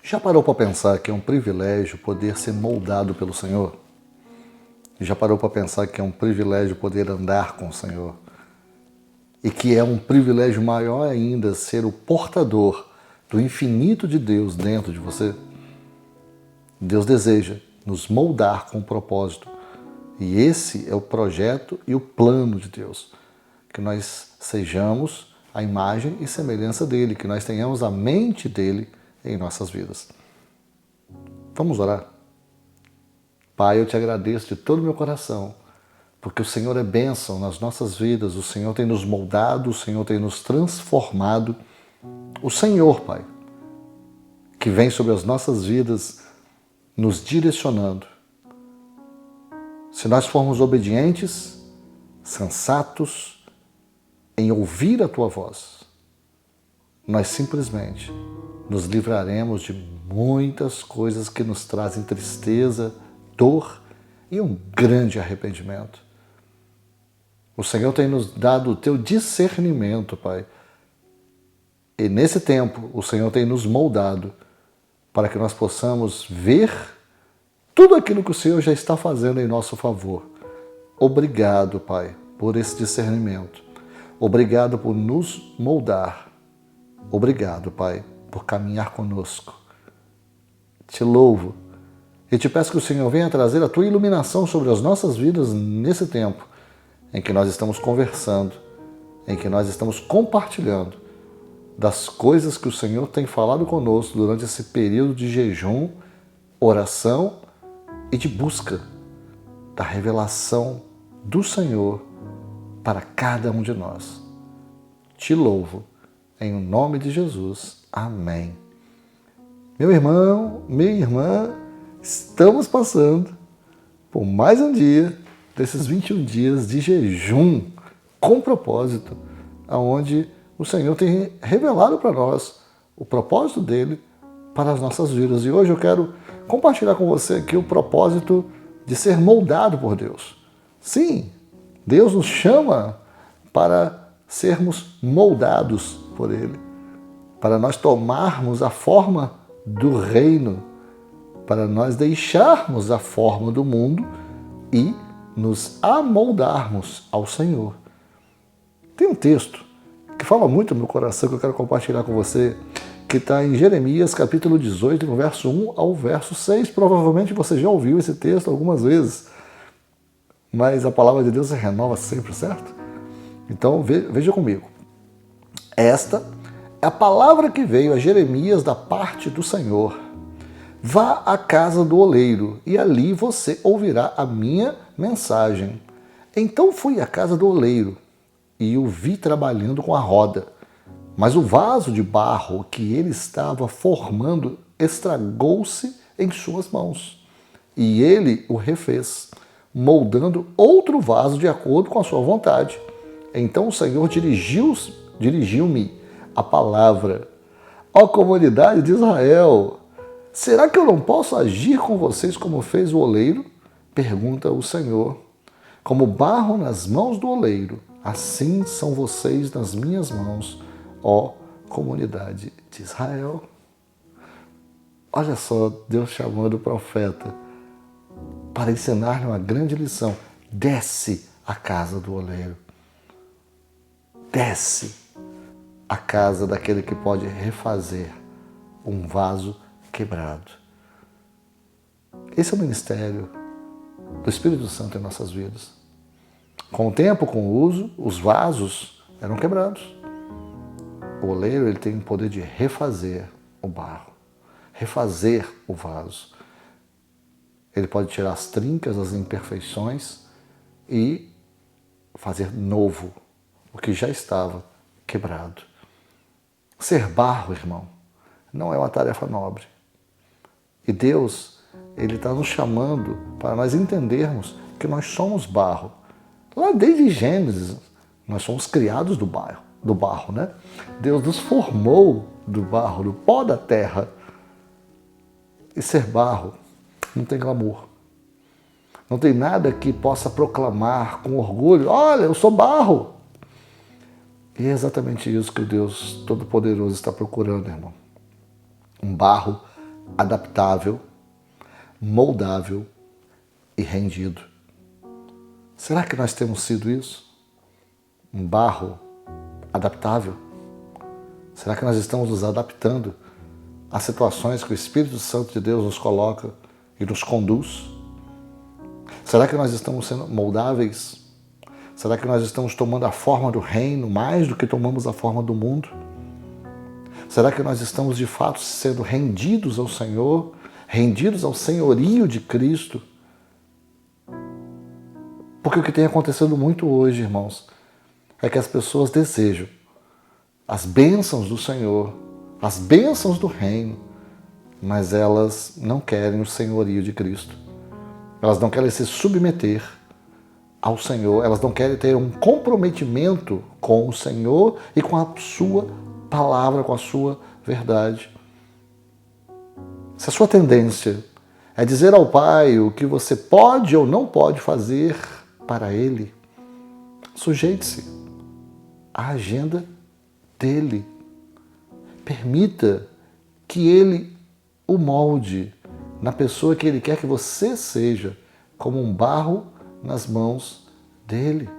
Já parou para pensar que é um privilégio poder ser moldado pelo Senhor? Já parou para pensar que é um privilégio poder andar com o Senhor? E que é um privilégio maior ainda ser o portador do infinito de Deus dentro de você? Deus deseja nos moldar com um propósito. E esse é o projeto e o plano de Deus. Que nós sejamos a imagem e semelhança dele, que nós tenhamos a mente dele em nossas vidas. Vamos orar? Pai, eu te agradeço de todo o meu coração, porque o Senhor é bênção nas nossas vidas, o Senhor tem nos moldado, o Senhor tem nos transformado. O Senhor, Pai, que vem sobre as nossas vidas, nos direcionando. Se nós formos obedientes, sensatos, em ouvir a Tua voz, nós simplesmente nos livraremos de muitas coisas que nos trazem tristeza, dor e um grande arrependimento. O Senhor tem nos dado o Teu discernimento, Pai. E nesse tempo, o Senhor tem nos moldado para que nós possamos ver tudo aquilo que o Senhor já está fazendo em nosso favor. Obrigado, Pai, por esse discernimento. Obrigado por nos moldar. Obrigado, Pai, por caminhar conosco. Te louvo e te peço que o Senhor venha trazer a Tua iluminação sobre as nossas vidas nesse tempo em que nós estamos conversando, em que nós estamos compartilhando das coisas que o Senhor tem falado conosco durante esse período de jejum, oração e de busca da revelação do Senhor para cada um de nós. Te louvo, em nome de Jesus. Amém. Meu irmão, minha irmã, estamos passando por mais um dia desses 21 dias de jejum com propósito, onde o Senhor tem revelado para nós o propósito dele para as nossas vidas. E hoje eu quero compartilhar com você aqui o propósito de ser moldado por Deus. Sim, Deus nos chama para sermos moldados por Ele, para nós tomarmos a forma do reino, para nós deixarmos a forma do mundo e nos amoldarmos ao Senhor. Tem um texto que fala muito no meu coração, que eu quero compartilhar com você, que está em Jeremias, capítulo 18, no verso 1 ao verso 6. Provavelmente você já ouviu esse texto algumas vezes, mas a palavra de Deus se renova sempre, certo? Então veja comigo. Esta é a palavra que veio a Jeremias da parte do Senhor. Vá à casa do oleiro, e ali você ouvirá a minha mensagem. Então fui à casa do oleiro, e o vi trabalhando com a roda. Mas o vaso de barro que ele estava formando estragou-se em suas mãos. E ele o refez, moldando outro vaso de acordo com a sua vontade. Então o Senhor dirigiu-me a palavra. Ó comunidade de Israel, será que eu não posso agir com vocês como fez o oleiro? Pergunta o Senhor. Como barro nas mãos do oleiro, assim são vocês nas minhas mãos, ó comunidade de Israel. Olha só, Deus chamando o profeta para ensinar-lhe uma grande lição. Desce à casa do oleiro. Desce à casa daquele que pode refazer um vaso quebrado. Esse é o ministério do Espírito Santo em nossas vidas. Com o tempo, com o uso, os vasos eram quebrados. O oleiro ele tem o poder de refazer o barro, refazer o vaso. Ele pode tirar as trincas, as imperfeições e fazer novo o que já estava quebrado. Ser barro, irmão, não é uma tarefa nobre. E Deus, Ele está nos chamando para nós entendermos que nós somos barro. Lá desde Gênesis, nós somos criados do barro, né? Deus nos formou do barro, do pó da terra. E ser barro não tem glamour. Não tem nada que possa proclamar com orgulho, olha, eu sou barro. E é exatamente isso que o Deus Todo-Poderoso está procurando, irmão. Um barro adaptável, moldável e rendido. Será que nós temos sido isso? Um barro adaptável? Será que nós estamos nos adaptando às situações que o Espírito Santo de Deus nos coloca e nos conduz? Será que nós estamos sendo moldáveis? Será que nós estamos tomando a forma do reino mais do que tomamos a forma do mundo? Será que nós estamos de fato sendo rendidos ao Senhor, rendidos ao senhorio de Cristo? Porque o que tem acontecido muito hoje, irmãos, é que as pessoas desejam as bênçãos do Senhor, as bênçãos do reino, mas elas não querem o senhorio de Cristo. Elas não querem se submeter ao Senhor, elas não querem ter um comprometimento com o Senhor e com a sua palavra, com a sua verdade. Se a sua tendência é dizer ao Pai o que você pode ou não pode fazer para Ele, sujeite-se à agenda dele. Permita que Ele o molde na pessoa que Ele quer que você seja, como um barro nas mãos dele.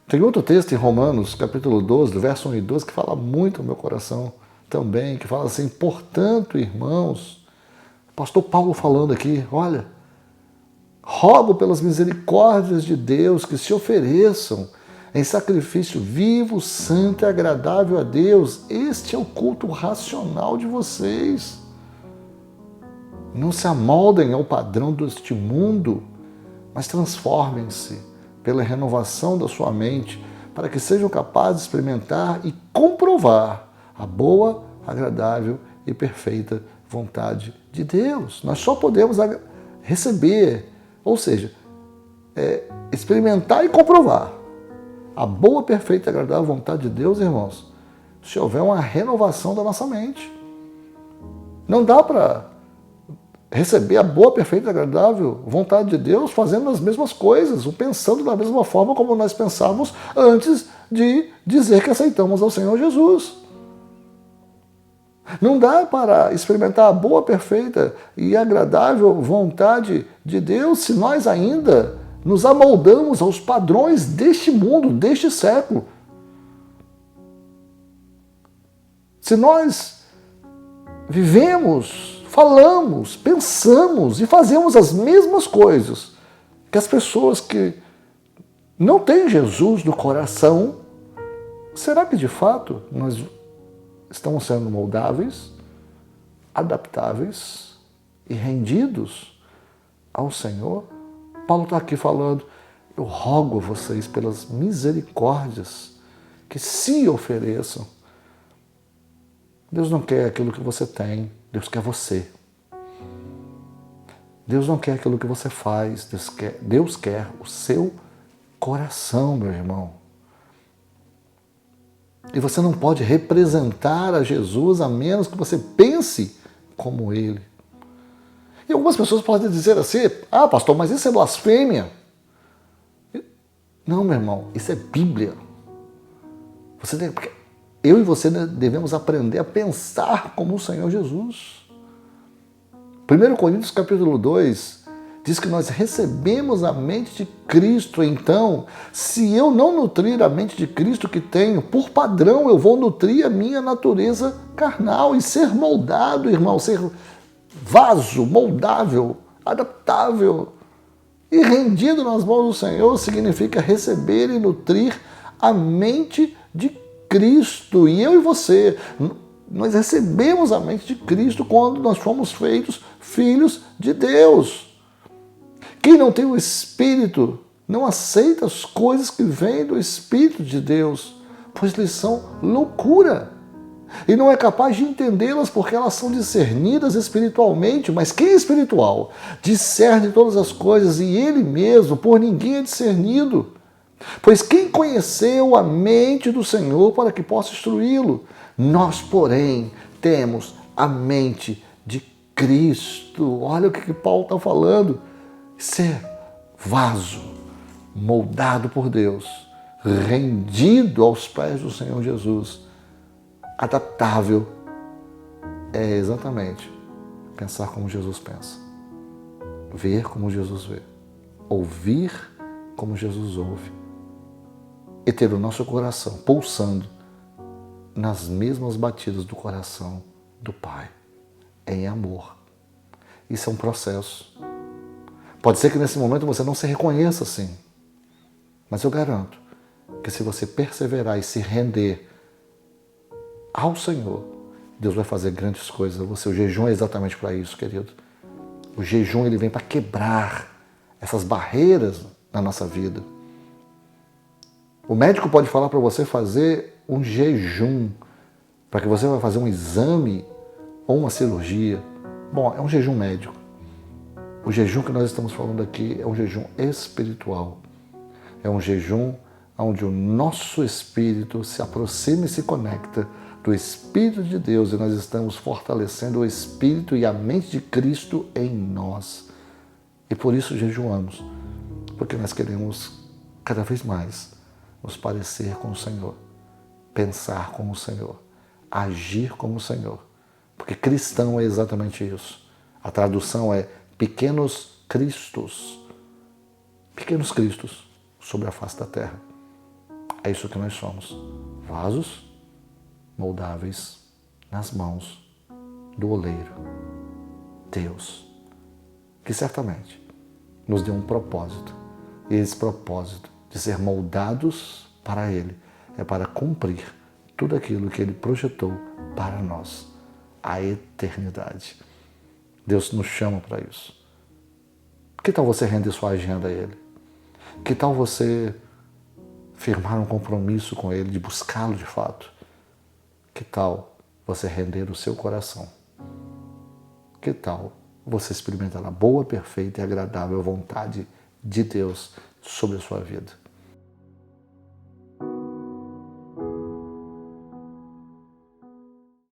Tem outro texto em Romanos, capítulo 12, do verso 1 e 12, que fala muito ao meu coração também, que fala assim: portanto, irmãos, pastor Paulo falando aqui, olha, rogo pelas misericórdias de Deus que se ofereçam em sacrifício vivo, santo e agradável a Deus. Este é o culto racional de vocês. Não se amoldem ao padrão deste mundo, mas transformem-se pela renovação da sua mente, para que sejam capazes de experimentar e comprovar a boa, agradável e perfeita vontade de Deus. Nós só podemos receber, ou seja, experimentar e comprovar a boa, perfeita e agradável vontade de Deus, irmãos, se houver uma renovação da nossa mente. Não dá para receber a boa, perfeita e agradável vontade de Deus fazendo as mesmas coisas, ou pensando da mesma forma como nós pensávamos antes de dizer que aceitamos ao Senhor Jesus. Não dá para experimentar a boa, perfeita e agradável vontade de Deus se nós ainda nos amoldamos aos padrões deste mundo, deste século. Se nós vivemos, falamos, pensamos e fazemos as mesmas coisas que as pessoas que não têm Jesus no coração, será que de fato nós estamos sendo moldáveis, adaptáveis e rendidos ao Senhor? Paulo está aqui falando: eu rogo a vocês pelas misericórdias que se ofereçam. Deus não quer aquilo que você tem, Deus quer você. Deus não quer aquilo que você faz, Deus quer o seu coração, meu irmão. E você não pode representar a Jesus a menos que você pense como Ele. E algumas pessoas podem dizer assim: ah, pastor, mas isso é blasfêmia. Não, meu irmão, isso é Bíblia. Eu e você devemos aprender a pensar como o Senhor Jesus. 1 Coríntios capítulo 2 diz que nós recebemos a mente de Cristo. Então, se eu não nutrir a mente de Cristo que tenho, por padrão eu vou nutrir a minha natureza carnal e ser moldado, irmão, ser vaso, moldável, adaptável e rendido nas mãos do Senhor significa receber e nutrir a mente de Cristo. E eu e você, nós recebemos a mente de Cristo quando nós fomos feitos filhos de Deus. Quem não tem o Espírito não aceita as coisas que vêm do Espírito de Deus, pois lhes são loucura. E não é capaz de entendê-las porque elas são discernidas espiritualmente. Mas quem é espiritual discerne todas as coisas e ele mesmo por ninguém é discernido. Pois quem conheceu a mente do Senhor para que possa instruí-lo? Nós, porém, temos a mente de Cristo. Olha o que Paulo está falando. Ser vaso, moldado por Deus, rendido aos pés do Senhor Jesus, adaptável, é exatamente pensar como Jesus pensa, ver como Jesus vê, ouvir como Jesus ouve e ter o nosso coração pulsando nas mesmas batidas do coração do Pai, em amor. Isso é um processo. Pode ser que nesse momento você não se reconheça assim, mas eu garanto que se você perseverar e se render ao Senhor, Deus vai fazer grandes coisas a você. O jejum é exatamente para isso, querido. O jejum ele vem para quebrar essas barreiras na nossa vida. O médico pode falar para você fazer um jejum, para que você vai fazer um exame ou uma cirurgia. Bom, é um jejum médico. O jejum que nós estamos falando aqui é um jejum espiritual. É um jejum onde o nosso espírito se aproxima e se conecta do Espírito de Deus e nós estamos fortalecendo o Espírito e a mente de Cristo em nós. E por isso jejuamos, porque nós queremos cada vez mais nos parecer com o Senhor, pensar como o Senhor, agir como o Senhor. Porque cristão é exatamente isso. A tradução é pequenos cristos sobre a face da terra. É isso que nós somos, vasos moldáveis nas mãos do oleiro, Deus, que certamente nos deu um propósito. E esse propósito de ser moldados para Ele é para cumprir tudo aquilo que Ele projetou para nós, a eternidade. Deus nos chama para isso. Que tal você render sua agenda a Ele? Que tal você firmar um compromisso com Ele, de buscá-lo de fato? Que tal você render o seu coração? Que tal você experimentar a boa, perfeita e agradável vontade de Deus sobre a sua vida?